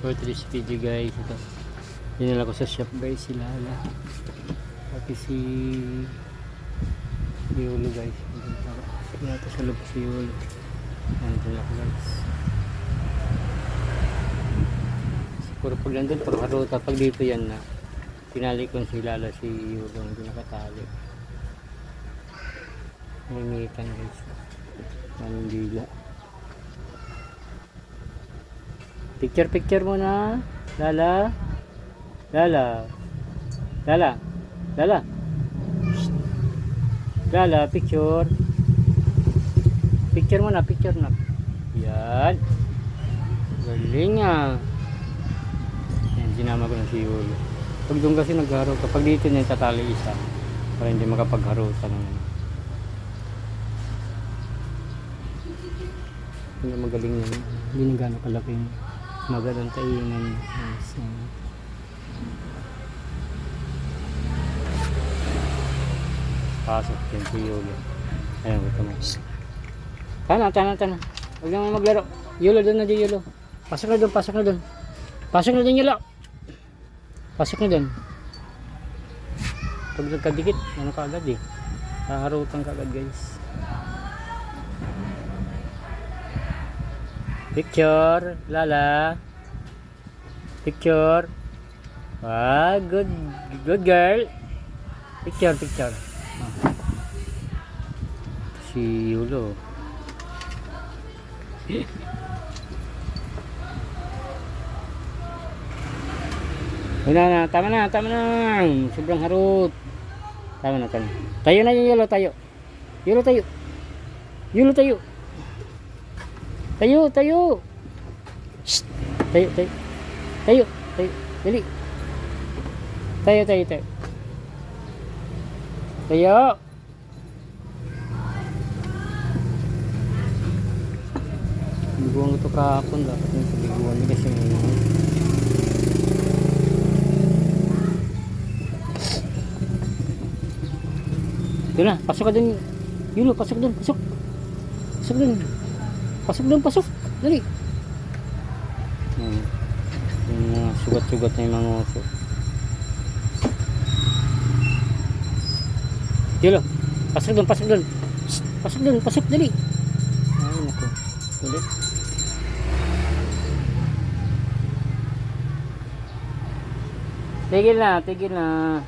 For 3 kg guys. Ito. Dinala ko sa shop guys. Si Lala. Pati si Yulo guys. Ito sa loob si Yulo. Nandun ako guys. Puro pag nandun, puro haruta. Pag dito yan na, tinali ko si Lala, si Yulo, hindi nakatali. Nangingitan guys. Manindila. Picture muna. Lala. Lala. Lala. Lala. Lala, picture. Picture muna, picture na. Yan. Galing ah. Yan, sinama ko na si Yulo. Pag doon kasi nagharo, kapag dito niya tatali isa para hindi makapagharutan ng hindi magaling yan. Hindi na gano'ng kalaking magandang taingan. Yes. Pasok yan si Yulo. Ayan ko tumas. Tana. Huwag naman maglaro. Yulo doon na di Yulo. Pasok na doon. Pasok na doon Yulo. Pasok na doon. Pag nagkadikit, ano ka agad eh. Haharutan ka agad guys. Picture, Lala. Picture. Ah, good girl. Picture. Si Yulo. Tama na. Sobrang harut. Tama na. Tayo na yung Yulo, tayo. Yulo, tayo. Tayo. Shh. Tayo. Dali. Tayo. Tayo. Biguan ko ito kahapon. Dapat yung pabiguan niya kasi ito na. Pasok ka dun. Yulo, pasok dun. Pasok. Dali. Yung mga sugat-sugat na yung mga oso. Yulo, pasok dun. Pasok, dali. Ay, naku. Ulit. Tigil na.